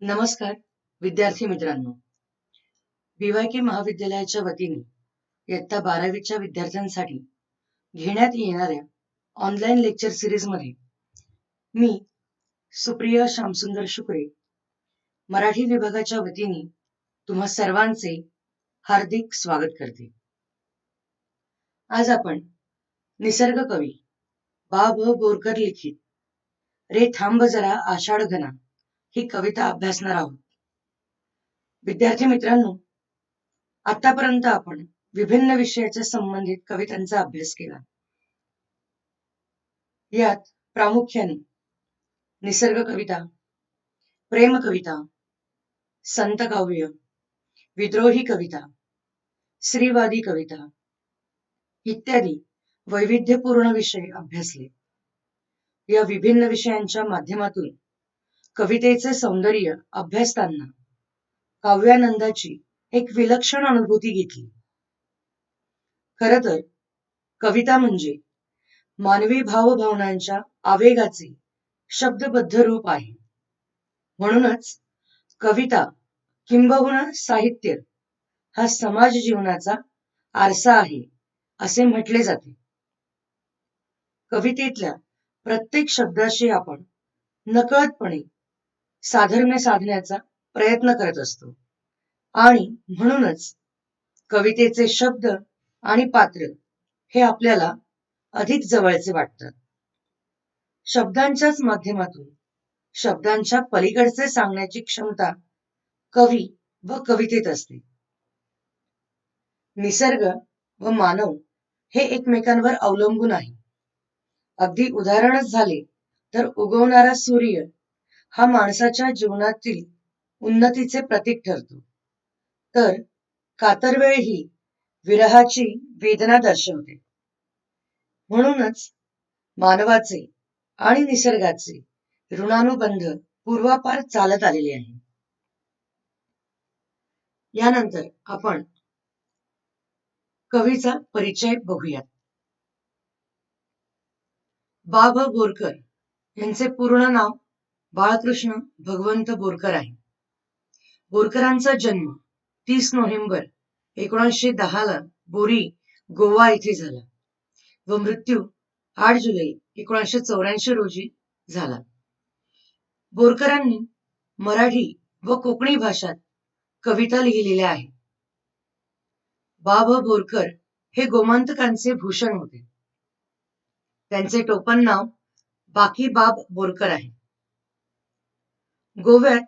नमस्कार विद्यार्थी मित्रांनो, BYK महाविद्यालयाच्या वतीने इयत्ता 12वीच्या विद्यार्थ्यांसाठी घेण्यात येणाऱ्या ऑनलाईन लेक्चर सिरीज मध्ये मी सुप्रिया श्यामसुंदर शुक्रे मराठी विभागाच्या वतीने तुम्हा सर्वांचे हार्दिक स्वागत करते. आज आपण निसर्ग कवी बा.भ. बोरकर लिखित रे थांब जरा आषाढ घना ही कविता अभ्यासणार आहोत. विद्यार्थी मित्रांनो, आतापर्यंत आपण विभिन्न विषयाच्या संबंधित कवितांचा अभ्यास केला. यात प्रामुख्याने निसर्ग कविता, प्रेम कविता, संत काव्य, विद्रोही कविता, स्त्रीवादी कविता इत्यादी वैविध्यपूर्ण विषय अभ्यासले. या विभिन्न विषयांच्या माध्यमातून कवितेचे सौंदर्य अभ्यासताना काव्यानंदाची एक विलक्षण अनुभूती घेतली. खर तर कविता म्हणजे मानवी भावभावनांच्या आवेगाचे शब्दबद्ध रूप आहे. म्हणूनच कविता किंबहुना साहित्य हा समाज जीवनाचा आरसा आहे असे म्हटले जाते. कवितेतल्या प्रत्येक शब्दाशी आपण नकळतपणे साधर्म्य साधण्याचा प्रयत्न करत असतो आणि म्हणूनच कवितेचे शब्द आणि पात्र हे आपल्याला अधिक जवळचे वाटतात. शब्दांच्याच माध्यमातून शब्दांच्या पलीकडचे सांगण्याची क्षमता कवी व कवितेत असते. निसर्ग व मानव हे एकमेकांवर अवलंबून आहे. अगदी उदाहरणच झाले तर उगवणारा सूर्य हा माणसाच्या जीवनातील उन्नतीचे प्रतीक ठरतो, तर कातरवेळ ही विरहाची वेदना दर्शवते. म्हणूनच मानवाचे आणि निसर्गाचे ऋणानुबंध पूर्वापार चालत आलेले आहे. यानंतर आपण कवीचा परिचय बघूयात. बा.भ. बोरकर यांचे पूर्ण नाव बाळकृष्ण भगवंत बोरकर आहे. बोरकरांचा जन्म 30 नोव्हेंबर 1910 ला बोरी, गोवा येथे झाला व मृत्यू 8 जुलै 1984 रोजी झाला. बोरकरांनी मराठी व कोकणी भाषात कविता लिहिलेल्या आहेत. बा.भ. बोरकर हे गोमांतकांचे भूषण होते. त्यांचे टोपण नाव बाकी बाब बोरकर आहे. गोव्यात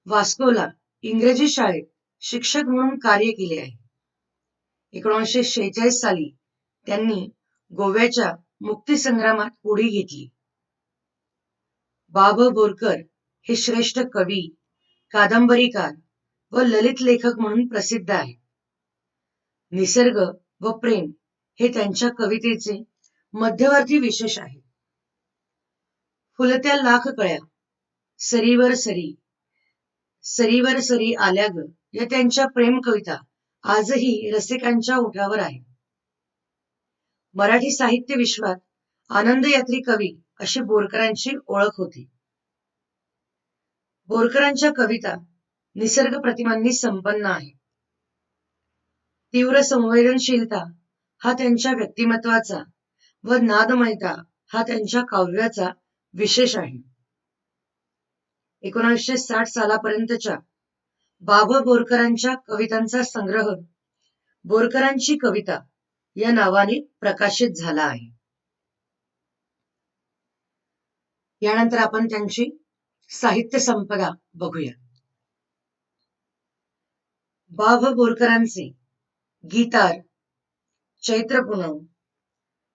वास्कोला इंग्रजी शाळेत शिक्षक म्हणून कार्य केले आहे. 1946 साली त्यांनी गोव्याच्या मुक्तीसंग्रामात उडी घेतली. बा.भ. बोरकर हे श्रेष्ठ कवी, कादंबरीकार व ललित लेखक म्हणून प्रसिद्ध आहेत. निसर्ग व प्रेम हे त्यांच्या कवितेचे मध्यवर्ती विशेष आहे. फुलत्या लाख कळ्या सरीवर सरी, सरीवर सरी आल्या ग या त्यांच्या प्रेम कविता आजही रसिकांच्या ओठावर आहे. मराठी साहित्य विश्वात आनंदयात्री कवी अशी बोरकरांची ओळख होती. बोरकरांच्या कविता निसर्ग प्रतिमांनी संपन्न आहे. तीव्र संवेदनशीलता हा त्यांच्या व्यक्तिमत्वाचा व नादमयता हा त्यांच्या काव्याचा विशेष आहे. 1960 सालापर्यंतच्या बा.भ. बोरकरांच्या कवितांचा संग्रह बोरकरांची कविता या नावाने प्रकाशित झाला आहे. यानंतर आपण त्यांची साहित्य संपदा बघूया. बा.भ. बोरकरांचे गीतार, चैत्र पुनव,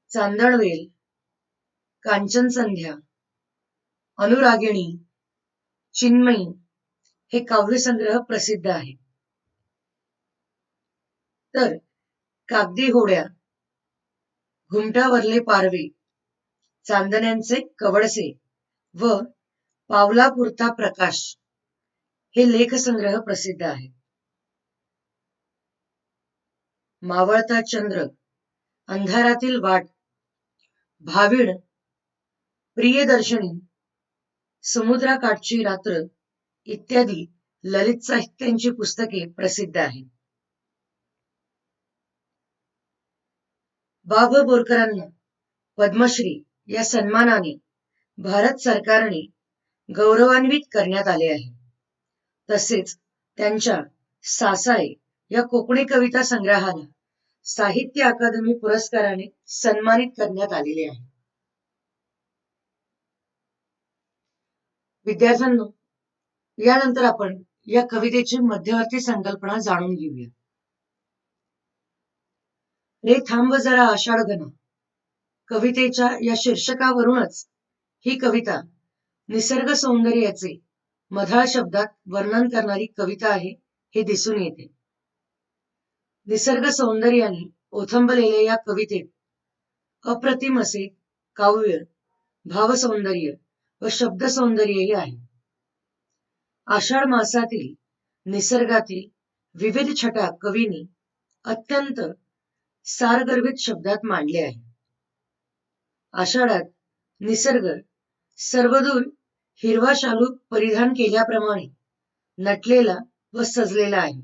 चांदणवेल, कांचन संध्या, अनुरागिणी, चिन्मयी हे काव्यसंग्रह प्रसिद्ध आहे. तर कागदी होड्या, घुमटावरले पारवे, चांदण्यांचे कवडसे व पावलापुरता प्रकाश हे लेखसंग्रह प्रसिद्ध आहेत. मावळता चंद्र, अंधारातील वाट, भाविड, प्रियदर्शनी, समुद्राकाठची रात्र इत्यादी ललित साहित्यांची पुस्तके प्रसिद्ध आहेत. बा भ बोरकरांना पद्मश्री या सन्मानाने भारत सरकारने गौरवान्वित करण्यात आले आहे. तसेच त्यांच्या सासाई या कोकणी कविता संग्रहाला साहित्य अकादमी पुरस्काराने सन्मानित करण्यात आलेले आहे. विद्यार्थ्यांनो, यानंतर आपण या कवितेची मध्यवर्ती संकल्पना जाणून घेऊया. रे थांब जरा आषाढ घना कवितेच्या या शीर्षकावरूनच ही कविता निसर्ग सौंदर्याचे मधाळ शब्दात वर्णन करणारी कविता आहे हे दिसून येते. निसर्ग सौंदर्याने ओथंबलेल्या या कवितेत अप्रतिम असे काव्य, भावसौंदर्य व शब्द सौंदर्यही आहे. आषाढ मासातील निसर्गातील विविध छटा कवींनी अत्यंत सारगर्भित शब्दात मांडले आहे. आषाढात निसर्ग सर्वदूर हिरवा शालू परिधान केल्याप्रमाणे नटलेला व सजलेला आहे.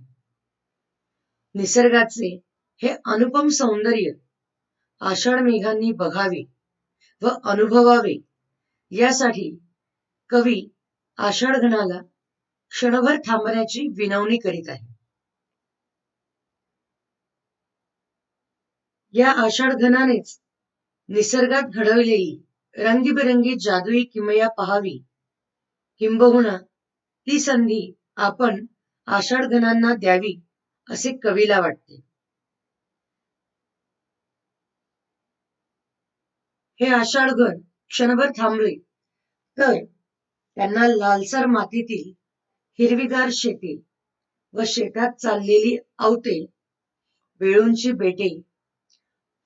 निसर्गाचे हे अनुपम सौंदर्य आषाढ मेघांनी बघावे व अनुभवावे यासाठी कवी आषाढ घनाला क्षणभर थांबण्याची विनवणी करीत आहे. या आषाढ घनानेच निसर्गात घडवलेली रंगीबेरंगी जादुई किमया पहावी, किंबहुना ती संधी आपण आषाढ घनांना द्यावी असे कवीला वाटते. हे आषाढ घन क्षणभर थांबले तर त्यांना लालसर मातीतील हिरवीगार शेते व शेतात चाललेली आवते, वेळूंची बेटे,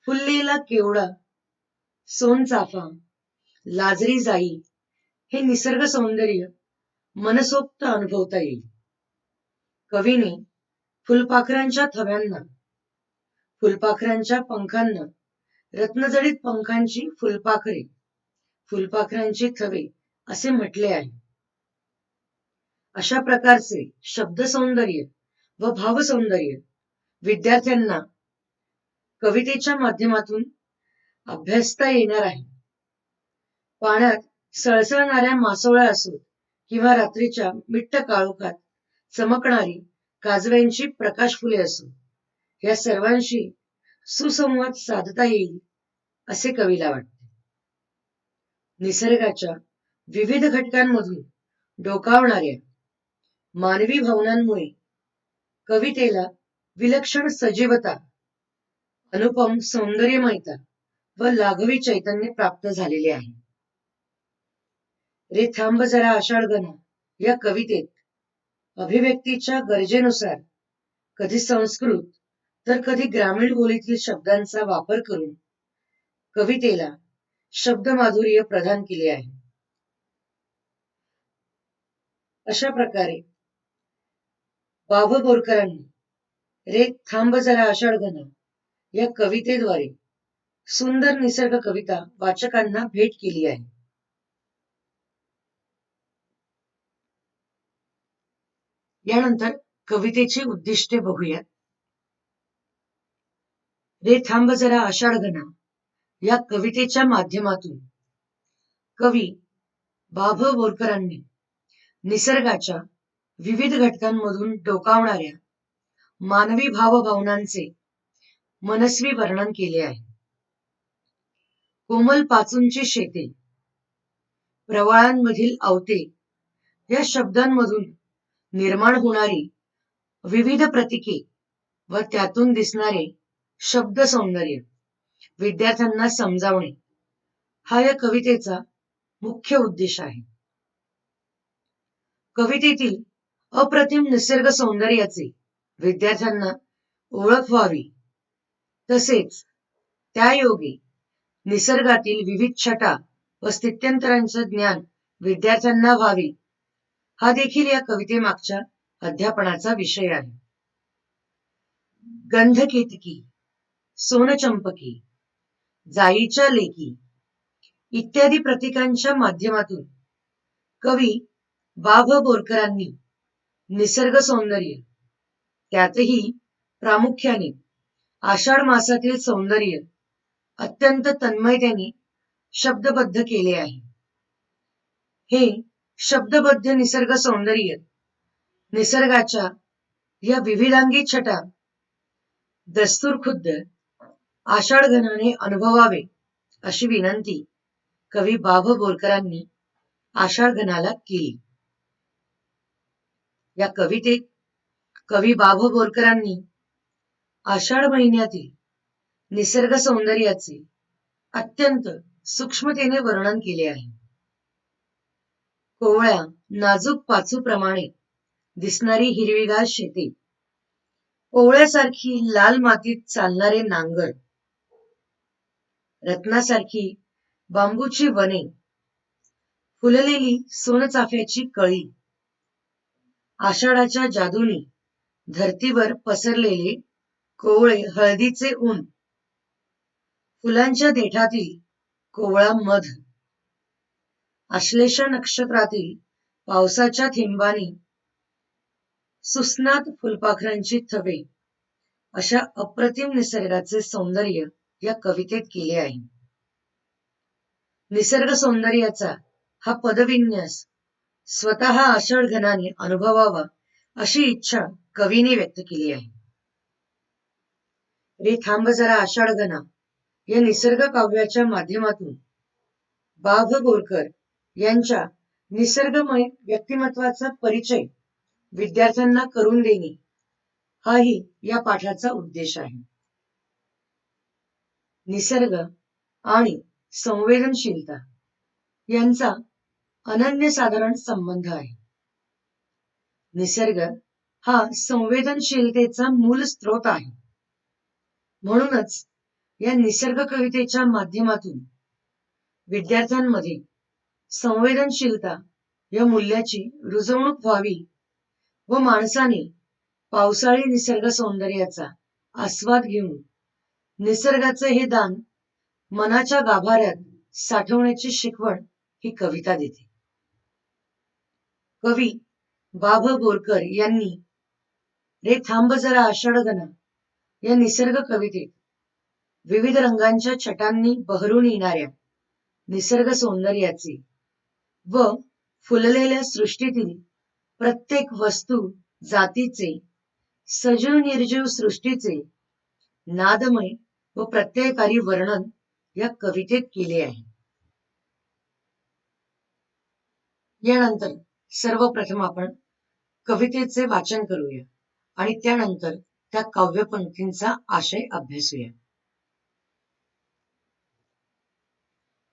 फुललेला केवडा, सोनचाफा, लाजरी जाई हे निसर्ग सौंदर्य मनसोक्त अनुभवता येईल. कवीने फुलपाखरांच्या थव्यांना, फुलपाखरांच्या पंखांना रत्नजडित पंखांची फुलपाखरे, फुलपाखरांची थवे असे म्हटले आहे. अशा प्रकारचे शब्द सौंदर्य व भावसौंदर्य विद्यार्थ्यांना कवितेच्या माध्यमातून अभ्यासता येणार आहे. पाण्यात सळसळणाऱ्या मासोळ्या असोत किंवा रात्रीच्या मिट्ट काळोखात चमकणारी काजव्यांची प्रकाश फुले असो, या सर्वांशी सुसंवाद साधता येईल असे कवीला वाटते. निसर्गाच्या विविध घटकांमधून डोकावणाऱ्या मानवी भावनांमुळे कवितेला विलक्षण सजीवता, अनुपम सौंदर्यमयता व लाघवी चैतन्य प्राप्त झालेले आहे. रे थांब जरा आषाढ घना या कवितेत अभिव्यक्तीच्या गरजेनुसार कधी संस्कृत तर कधी ग्रामीण बोलीतील शब्दांचा वापर करून कवितेला शब्दमाधुर्य प्रदान केले आहे. अशा प्रकारे बा भ बोरकरांनी रे थांब जरा आषाढ घना या कवितेद्वारे सुंदर निसर्ग कविता वाचकांना भेट केली आहे. यानंतर कवितेची उद्दिष्टे बघूयात. रे थांब जरा आषाढ घना या कवितेच्या माध्यमातून कवी बा भ बोरकरांनी निसर्गाच्या विविध घटकांमधून डोकावणाऱ्या मानवी भावभावनांचे मनस्वी वर्णन केले आहे. कोमल पाचूंची शेते, प्रवाळांमधील आवते या शब्दांमधून निर्माण होणारी विविध प्रतीके व त्यातून दिसणारे शब्द सौंदर्य विद्यार्थ्यांना समजावणे हा या कवितेचा मुख्य उद्देश आहे. कवितेतील अप्रतिम निसर्ग सौंदर्याचे विद्यार्थ्यांना ओळख व्हावी, तसेच त्यायोगे निसर्गातील विविध छटा व स्थित्यंतरांचे ज्ञान विद्यार्थ्यांना व्हावे, हा देखील या कवितेमागच्या अध्यापनाचा विषय आहे. गंधकेतकी, सोनचंपकी, जाईच्या लेकी इत्यादी प्रतीकांच्या माध्यमातून कवी बा भ बोरकरांनी निसर्ग सौंदर्य, त्यातही प्रामुख्याने आषाढ मासातील सौंदर्य अत्यंत तन्मयतेने शब्दबद्ध केले आहे. हे शब्दबद्ध निसर्ग सौंदर्य निसर्गाच्या या विविधांगी छटा दस्तूर खुद्द आषाढघनाने अनुभवावे अशी विनंती कवी बा भ बोरकरांनी आषाढघनाला केली. या कवितेत कवी बा भ बोरकरांनी आषाढ महिन्यातील निसर्ग सौंदर्याचे अत्यंत सूक्ष्मतेने वर्णन केले आहे. कोवळ्या नाजूक पाचूप्रमाणे दिसणारी हिरवीगार शेते, ओवळ्यासारखी लाल मातीत चालणारे नांगर, रत्नासारखी बांबूची वने, फुललेली सोनचाफ्याची कळी, आषाढाच्या जादूने धरतीवर पसरलेले कोवळे हळदीचे ऊन, फुलांच्या देठातील कोवळा मध, आश्लेषा नक्षत्रातील पावसाच्या थेंबांनी सुस्नात फुलपाखरांची थवे, अशा अप्रतिम निसर्गाचे सौंदर्य या कवितेत केले आहे. निसर्ग सौंदर्याचा हा पदविन्यास स्वतः आषाढघनाने अनुभवावा अशी इच्छा कवीने व्यक्त केली आहे. रे थांब जरा आषाढघना या निसर्ग काव्याच्या माध्यमातून बा भ बोरकर यांच्या निसर्गमय व्यक्तिमत्वाचा परिचय विद्यार्थ्यांना करून देणे हाही या पाठाचा उद्देश आहे. निसर्ग आणि संवेदनशीलता यांचा अनन्यसाधारण संबंध आहे. निसर्ग हा संवेदनशीलतेचा मूल स्रोत आहे. म्हणूनच या निसर्ग कवितेच्या माध्यमातून विद्यार्थ्यांमध्ये संवेदनशीलता या मूल्याची रुजवणूक व्हावी व माणसाने पावसाळी निसर्ग सौंदर्याचा आस्वाद घेऊन निसर्गाचे हे दान मनाच्या गाभाऱ्यात साठवण्याची शिकवण ही कविता देते. कवी बा भ बोरकर यांनी रे थांब जरा आषाढघना या निसर्ग कवितेत विविध रंगांच्या छटांनी बहरून येणाऱ्या निसर्ग सौंदर्याचे व फुललेल्या सृष्टीतील प्रत्येक वस्तू जातीचे, सजीव निर्जीव सृष्टीचे नादमय व प्रत्ययकारी वर्णन या कवितेत केले आहे. यानंतर सर्वप्रथम आपण कवितेचे वाचन करूया आणि त्यानंतर त्या काव्यपंक्तींचा आशय अभ्यासूया.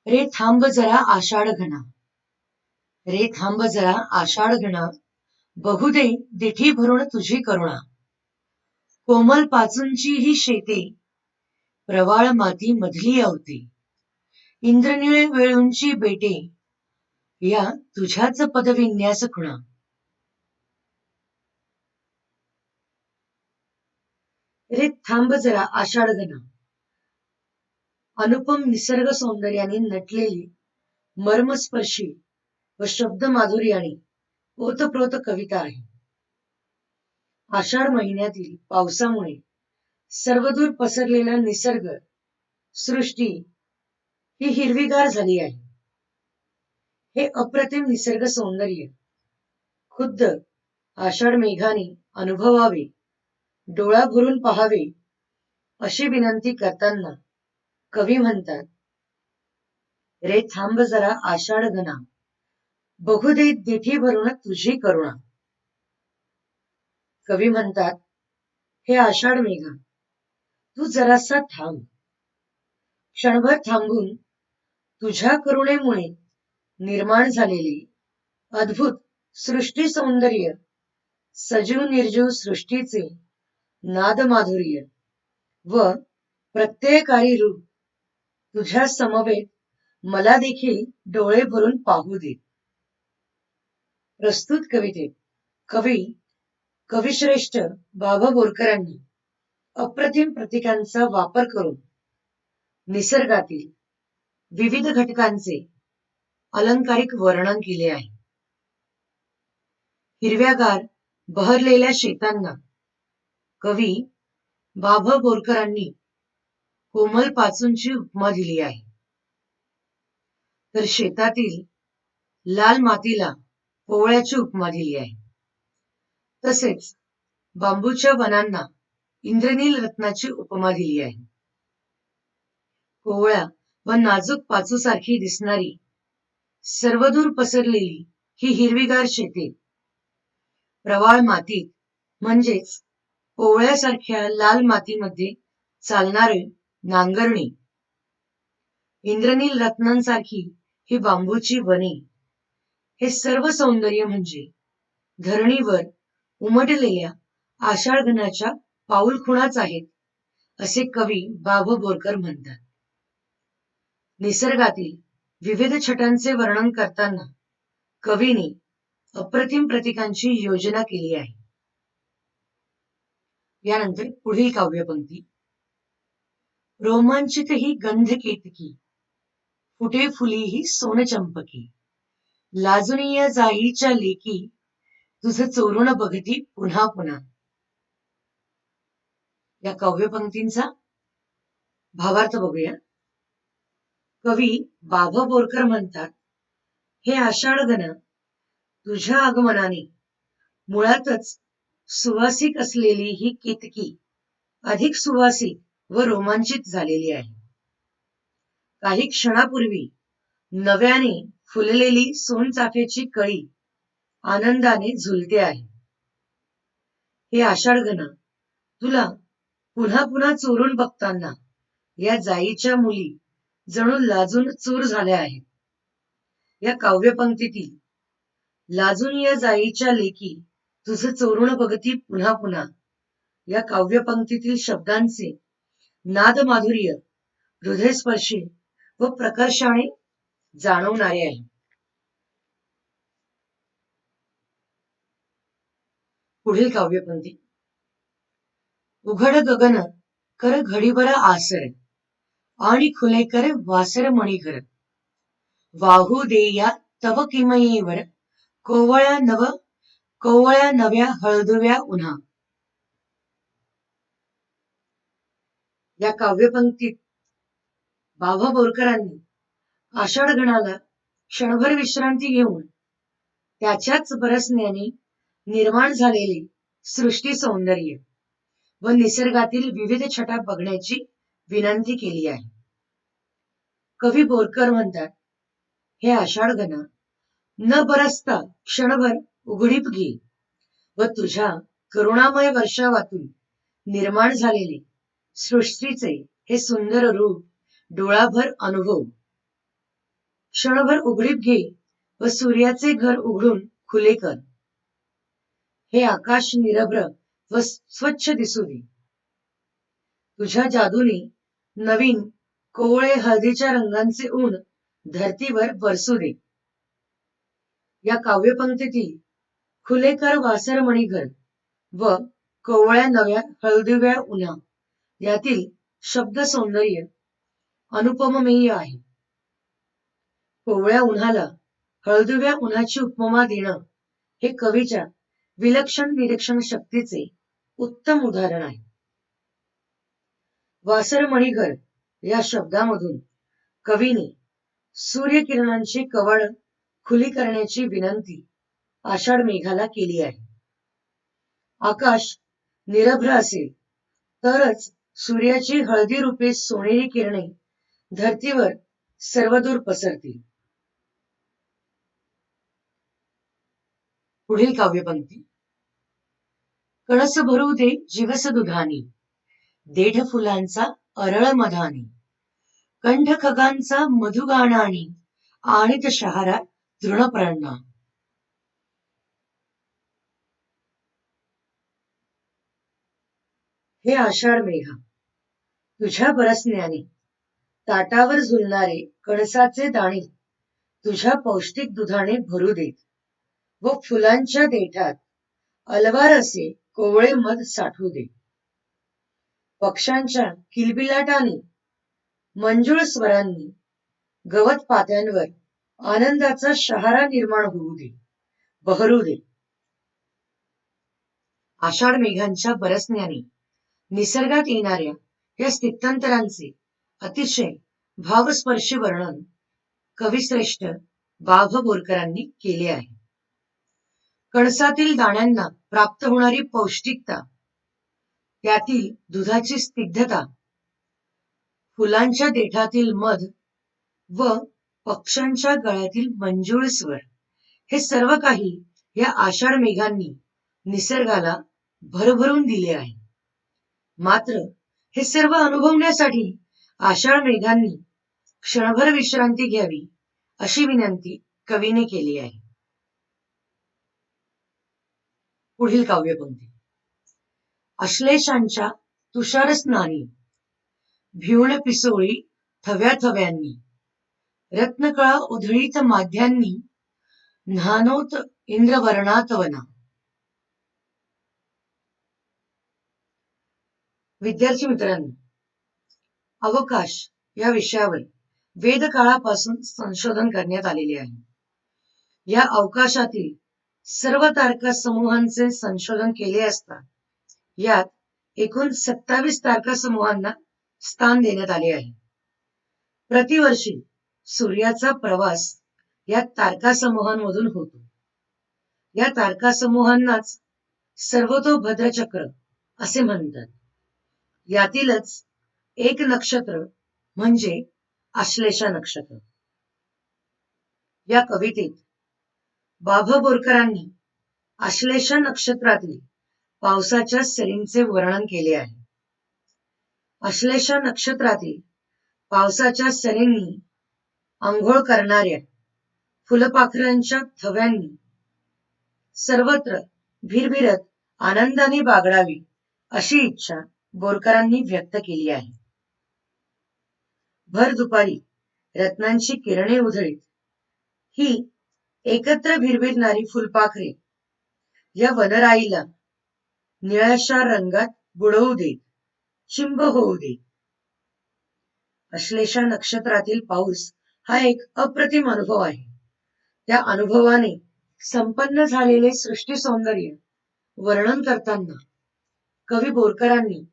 रे थांब जरा आषाढघना, रे थांब जरा आषाढघना, बघू दे दिठी भरून तुझी करुणा, कोमल पाचूंची ही शेते, प्रवाळ माती मधली अवते, इंद्रनिळ वेळूंची बेटे, या तुझ्याच पदविन्यास खुणा. रे थांब जरा आषाढघना अनुपम निसर्ग सौंदर्याने नटलेली मर्मस्पर्शी व शब्द माधुर्याने ओतप्रोत कविता आहे. आषाढ महिन्यातील पावसामुळे सर्वदूर पसरलेला निसर्ग सृष्टी ही हिरवीगार झाली आहे. हे अप्रतिम निसर्ग सौंदर्य खुद्द आषाढ मेघाने अनुभवावे, डोळा भरून पहावे अशी विनंती करताना कवी म्हणतात, रे थांब जरा आषाढघना, बघू दे दिठी भरून तुझी करुणा. कवी म्हणतात, हे आषाढ मेघा, तू जरासा थांब. क्षणभर थांबून तुझ्या करुणेमुळे निर्माण झालेले अद्भुत सृष्टी सौंदर्य, सजीव निर्जीव सृष्टीचे नादमाधुर्य व प्रत्ययकारी रूप तुझ्या समवेत मला देखील डोळे भरून पाहू दे. प्रस्तुत कवितेत कविश्रेष्ठ बा भ बोरकरांनी अप्रतिम प्रतीकांचा वापर करून निसर्गातील विविध घटकांचे अलंकारिक वर्णन केले आहे. हिरव्यागार बहरलेल्या शेतांना कवी बाभ बोरकरांनी कोमल पाचूंची उपमा दिली आहे. तर शेतातील लाल मातीला पोवळ्याची उपमा दिली आहे. तसेच बांबूच्या वनांना इंद्रनील रत्नाची उपमा दिली आहे. कोवळ्या व नाजूक पाचूसारखी दिसणारी सर्वदूर पसरलेली ही हिरवीगार शेते प्रवाळ मातीत म्हणजेच पोवळ्यासारख्या लाल मातीमध्ये चालणारे नांगरणी, इंद्रनील रत्नांसारखी ही बांबूची वने, हे सर्व सौंदर्य म्हणजे धरणीवर उमटलेल्या आषाढघनाच्या पाऊलखुणाच आहेत, असे कवी बाभ बोरकर म्हणतात. निसर्गातील विविध छटांचे वर्णन करताना कवीने अप्रतिम प्रतीकांची योजना केली आहे. यानंतर पुढील काव्यपंक्ती. रोमांचित ही गंध केतकी, फुटे फुली ही सोनचंपकी, लाजुनिया जाईच्या लेकी, तुझ चोरून बघती पुन्हा पुन्हा. या काव्यपंक्तींचा भावार्थ बघूया. कवी बाभ बोरकर म्हणतात, हे आषाढघन तुझ्या आगमनाने मुळातच सुवासिक असलेली ही केतकी अधिक सुवासिक व रोमांचित झालेली आहे. काही क्षणापूर्वी नव्याने फुललेली सोनचाफ्याची कळी आनंदाने झुलते आहे. हे आषाढघना, तुला पुन्हा पुन्हा चोरून बघताना या जाईच्या मुली जणू लाजून चूर झाल्या आहेत. या काव्यपंक्तीतील लाजून या जाईच्या लेकी तुझ चोरून बघती पुन्हा पुन्हा या काव्यपंक्तीतील शब्दांचे नादमाधुर्य हृदयस्पर्शी व प्रकर्षाने जाणवणारे आहे. पुढील काव्यपंक्ती. उघड गगन कर घडीभर आसर, आणि खुले कर वासर मणिघर, वाहू दे या तव किमयेवर कोवळ्या नव्या हळदुव्या उन्हा. या काव्यपंक्तीत बाभ बोरकरांनी आषाढघनाला क्षणभर विश्रांती घेऊन त्याच्याच बरसण्याने निर्माण झालेले सृष्टी सौंदर्य व निसर्गातील विविध छटा बघण्याची विनंती केली आहे. कवी बोरकर म्हणतात, हे आषाढघना, न बरसता क्षणभर उघडीप घे व तुझ्या करुणामय वर्षावातून निर्माण झालेले सृष्टीचे हे सुंदर रूप डोळाभर अनुभव. क्षणभर उघडीप घे व सूर्याचे घर उघडून खुले कर. हे आकाश निरभ्र व स्वच्छ दिसू दे. तुझ्या जादूने नवीन कोवळे हळदीच्या रंगांचे ऊन धरतीवर बरसू दे. या काव्यपंक्तीतील खुलेकर वासर मणिघर व कोवळ्या नव्या हळदुव्या उन्हा यातील शब्द सौंदर्य अनुपममेय आहे. कोवळ्या उन्हाला हळदुव्या उन्हाची उपमा देणं हे कवीच्या विलक्षण निरीक्षण शक्तीचे उत्तम उदाहरण आहे. वासर मणिघर या शब्दामधून कवीने सूर्यकिरणांची कवाड खुली करण्याची विनंती आषाढ मेघाला केली आहे. आकाश निरभ्र असेल तरच सूर्याची हळदी रूपे सोनेरी किरणे धरतीवर सर्वदूर पसरतील. पुढील काव्यपंक्ती. कळस भरू दे जीवस दुधानी, देठ फुलांचा अरळ मधानी, कंठ खगांचा मधुगाणानी, आणित शहारा तृणपर्णा. हे आषाढ मेघा, तुझ्या बरसण्याने ताटावर झुलणारे कणसाचे दाणे तुझ्या पौष्टिक दुधाने भरू देत व फुलांच्या देठात अलवार असे कोवळे मध साठवू दे. पक्ष्यांच्या किलबिलाटाने मंजुळ स्वरांनी गवत पात्यांवर आनंदाचा शहारा निर्माण होऊ दे, बहरू दे. आषाढ मेघांच्या बरसण्याने निसर्गात येणाऱ्या या स्थित्यंतरांचे अतिशय भावस्पर्शी वर्णन कविश्रेष्ठ बा. भ. बोरकरांनी केले आहे. कणसातील दाण्यांना प्राप्त होणारी पौष्टिकता, त्यातील दुधाची स्निग्धता, फुलांच्या देठातील मध व पक्ष्यांच्या गळ्यातील मंजूळ स्वर, हे सर्व काही या आषाढ मेघांनी निसर्गाला भरभरून दिले आहे. मात्र हे सर्व अनुभवण्यासाठी आषाढ मेघांनी क्षणभर विश्रांती घ्यावी अशी विनंती कवीने केली आहे. पुढील काव्यपंक्ती. अश्लेषांच्या तुषारस्नानी भिवण पिसोळी थव्या थव्यांनी, रत्नकळा उधळीत माध्यांनी न्हानोत इंद्रवर्णात वना. विद्यार्थी मित्रांनो, अवकाश या विषयावर वेदकाळापासून संशोधन करण्यात आलेले आहे. या अवकाशातील सर्व तारका समूहांचे संशोधन केले असता यात एकूण 27 तारका समूहांना स्थान देण्यात आले आहे. प्रतिवर्षी सूर्याचा प्रवास या तारका समूहांमधून होतो. या तारका समूहांनाच सर्वतोभद्र चक्र असे म्हणतात. यातीलच एक नक्षत्र म्हणजे आश्लेषा नक्षत्र. या कवितेत बा. भ. बोरकरांनी आश्लेषा नक्षत्रातील पावसाच्या सरींचे वर्णन केले आहे. आश्लेषा नक्षत्रातील पावसाच्या सरींनी आंघोळ करणाऱ्या फुलपाखरांच्या थव्यांनी सर्वत्र भिरभिरत आनंदाने बागडावी अशी इच्छा बोरकरांनी व्यक्त केली आहे. भर दुपारी रत्नांची किरणे उधळीत ही एकत्र भिरभिरणारी फुलपाखरे या वनराईला निळ्याशा रंगात बुडवू देत, चिंब होऊ देत. अश्लेषा नक्षत्रातील पाऊस हा एक अप्रतिम अनुभव आहे. त्या अनुभवाने संपन्न झालेले सृष्टी सौंदर्य वर्णन करताना कवी बोरकरांनी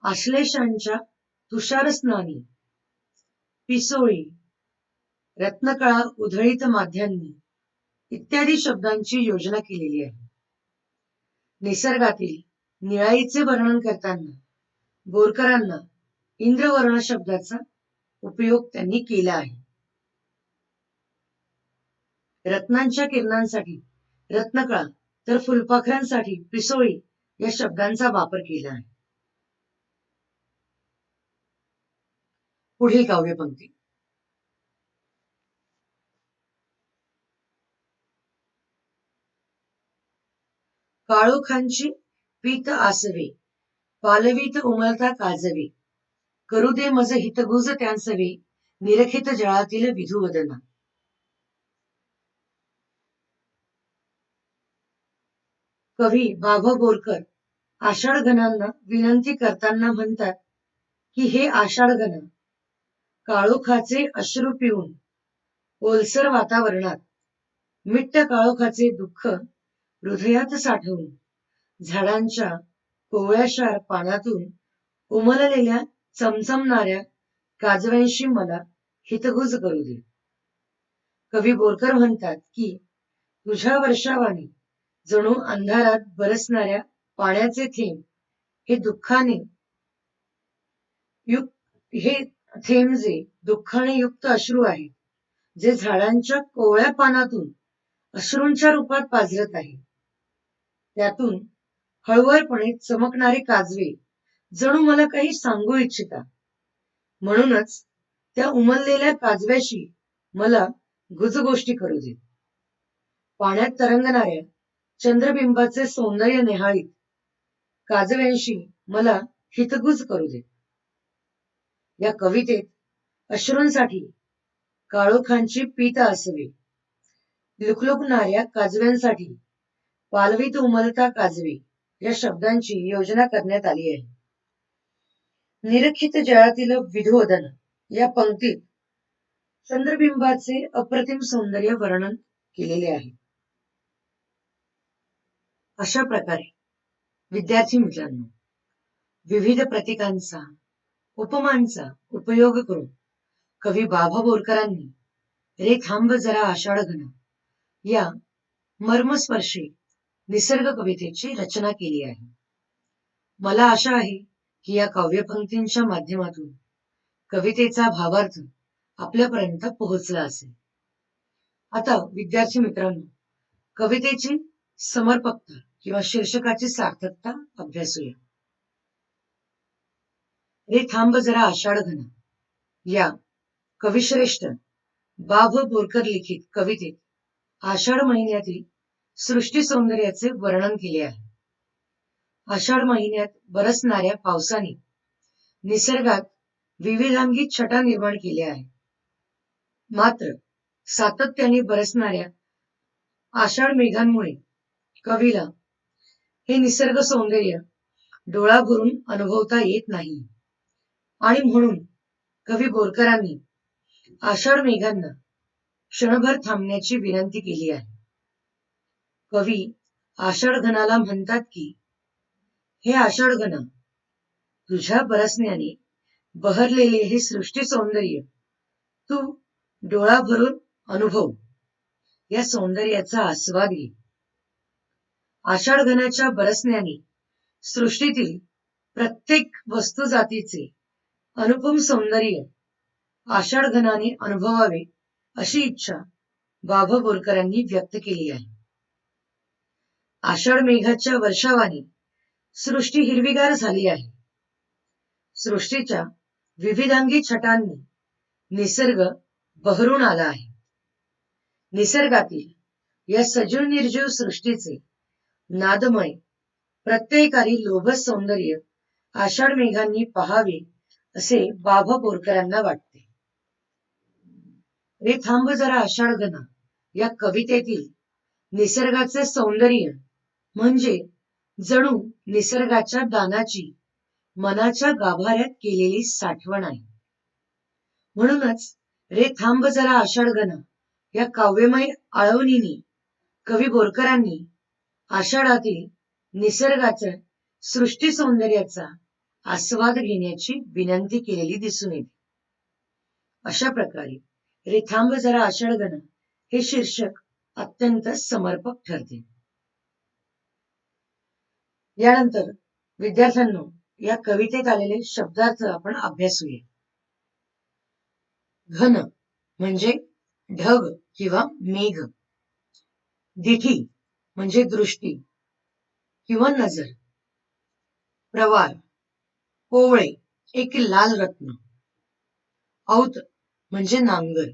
आश्लेषांच्या तुषारस्नानी, पिसोळी, रत्नकळा उधळीत माध्यांनी इत्यादी शब्दांची योजना केलेली आहे. निसर्गातील निळाईचे वर्णन करताना बोरकरांना इंद्रवर्ण शब्दाचा उपयोग त्यांनी केला आहे. रत्नांच्या किरणांसाठी रत्नकळा तर फुलपाखरांसाठी पिसोळी या शब्दांचा वापर केला आहे. पुढील काव्यपंक्ती. काळोखांची पीत आसवे, पालवीत उमलता काजवे, करू दे मज हितगुज त्यांसवे, निरखित जळातील विधुवदना. कवी बा. भ. बोरकर आषाढघनांना विनंती करताना म्हणतात की हे आषाढघन, काळोखाचे अश्रू पिऊन ओलसर वातावरणात मिट्ट काळोखाचे दुःख हृदयात साठवून झाडांच्या कोवळ्याशार पानातून उमललेल्या चमचमणाऱ्या काजव्यांशी मला हितगुज करू दे. कवी बोरकर म्हणतात की तुझ्या वर्षावाने जणू अंधारात बरसणाऱ्या पाण्याचे थेंब हे थेंब जे दुःखाने युक्त अश्रू आहेत, जे झाडांच्या कोवळ्या पानातून अश्रूंच्या रूपात पाझरत आहे, त्यातून हळुवारपणे चमकणारे काजवे जणू मला काही सांगू इच्छिता. म्हणूनच त्या उमललेल्या काजव्याशी मला गुजगोष्टी करू दे. पाण्यात तरंगणाऱ्या चंद्रबिंबाचे सौंदर्य निहाळीत काजव्यांशी मला हितगुज करू दे. या कवितेत अश्रूंसाठी काळोखांची पीत आसवे, लुकलुकणाऱ्या काजव्यांसाठी पालवीत उमलता काजवे या शब्दांची योजना करण्यात आली आहे. निरखित जळातील विधुवदन या पंक्तीत चंद्रबिंबाचे अप्रतिम सौंदर्य वर्णन केलेले आहे. अशा प्रकारे विद्यार्थी मित्रांनो, विविध प्रतीकांचा, उपमांचा उपयोग करून कवी बाभा बोरकरांनी रे थांब जरा आषाढ घना या मर्मस्पर्शी निसर्ग कवितेची रचना केली आहे. मला आशा आहे की या काव्यपंक्तींच्या माध्यमातून कवितेचा भावार्थ आपल्यापर्यंत पोहोचला असेल. आता विद्यार्थी मित्रांनो, कवितेची समर्पकता किंवा शीर्षकाची सार्थकता अभ्यासूया. रे थांब जरा आषाढ घना या कविश्रेष्ठ बाभ बोरकर लिखित कवितेत आषाढ महिन्यातील सृष्टी सौंदर्याचे वर्णन केले आहे. आषाढ महिन्यात बरसणाऱ्या पावसाने निसर्गात विविधांगी छटा निर्माण केल्या आहेत. मात्र सातत्याने बरसणाऱ्या आषाढ मेघांमुळे कवीला हे निसर्ग सौंदर्य डोळा भरून अनुभवता येत नाही आणि म्हणून कवी बोरकरांनी आषाढ मेघांना क्षणभर थांबण्याची विनंती केली आहे. कवी आषाढ घनाला म्हणतात की, हे आषाढ घना, तुझ्या बरसण्याने बहरलेले हे सृष्टी सौंदर्य तू डोळा भरून अनुभव, या सौंदर्याचा आस्वाद घे. आषाढ घनाच्या बरसण्याने सृष्टीतील प्रत्येक वस्तू जातीचे अनुपम सौंदर्य आषाढ घनाने अनुभवावे अशी इच्छा बाभा बोरकरांनी व्यक्त केली आहे. आषाढ मेघाच्या वर्षावाने सृष्टी हिरवीगार झाली आहे. सृष्टीच्या विविधांगी छटांनी निसर्ग बहरून आला आहे. निसर्गातील या सजीव निर्जीव सृष्टीचे नादमय प्रत्येकारी लोभस सौंदर्य आषाढ मेघांनी पहावे असे बाभा बोरकरांना वाटते. रे थांब जरा आषाढ घना या कवितेतील निसर्गाचे सौंदर्य म्हणजे जणू निसर्गाच्या दानाची मनाच्या गाभाऱ्यात केलेली साठवण आहे. म्हणूनच रे थांब जरा आषाढ घना या काव्यमय आळवणीने कवी बोरकरांनी आषाढातील निसर्गाच्या सृष्टी सौंदर्याचा आस्वाद घेण्याची विनंती केलेली दिसून येते. अशा प्रकारे रे थांब जरा आषाढ घना हे शीर्षक अत्यंत समर्पक ठरते. यानंतर विद्यार्थ्यांनो, या कवितेत आलेले शब्दार्थ आपण अभ्यासूया. घन म्हणजे ढग किंवा मेघ. दिठी म्हणजे दृष्टी किंवा नजर. प्रवाळ, कोवळे, एक लाल रत्न. औत म्हणजे नांगर.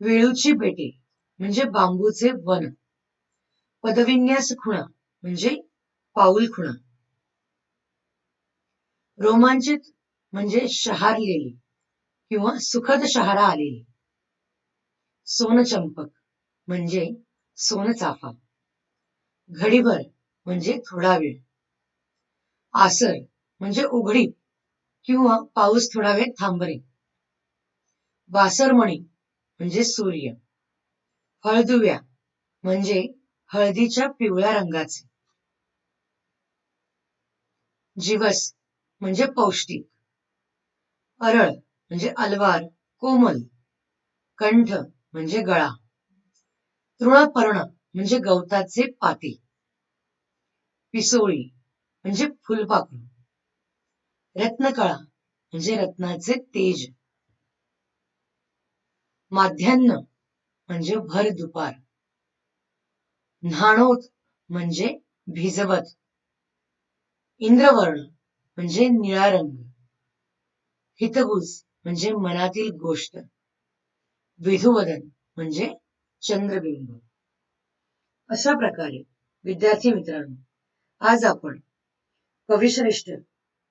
वेळूची बेटे म्हणजे बांबूचे वन. पदविन्यास खुणा म्हणजे पाऊल खुणा. रोमांचित म्हणजे शहारलेली किंवा सुखद शहारा आलेली. सोनचंपक म्हणजे सोनचाफा. घडीभर म्हणजे थोडा वेळ. आसर म्हणजे उघडीप किंवा पाऊस थोडा वेळ थांबणे. वासरमणी म्हणजे सूर्य. हळदुव्या म्हणजे हळदीच्या पिवळ्या रंगाचे. जिवस म्हणजे पौष्टिक. अरळ म्हणजे अलवार, कोमल. कंठ म्हणजे गळा. तृणपर्ण म्हणजे गवताचे पाते. पिसोळी म्हणजे फुलपाखरू. रत्नकळा म्हणजे रत्नाचे तेज. माध्यान्ह म्हणजे भर दुपार. न्हाणोत म्हणजे भिजवत. इंद्रवर्ण म्हणजे निळा रंग. हितगुज म्हणजे मनातील गोष्ट. विधुवदन म्हणजे चंद्रबिंब. अशा प्रकारे विद्यार्थी मित्रांनो, आज आपण कविश्रेष्ठ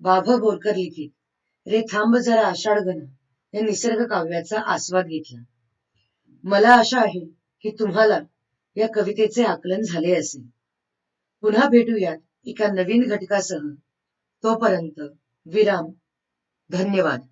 बाभा बोरकर लिखित रे थांब जरा आषाढ घना या निसर्ग काव्याचा आस्वाद घेतला. मला आशा आहे की तुम्हाला या कवितेचे आकलन झाले असेल. पुन्हा भेटूयात एका नवीन घटकासह. तोपर्यंत विराम. धन्यवाद.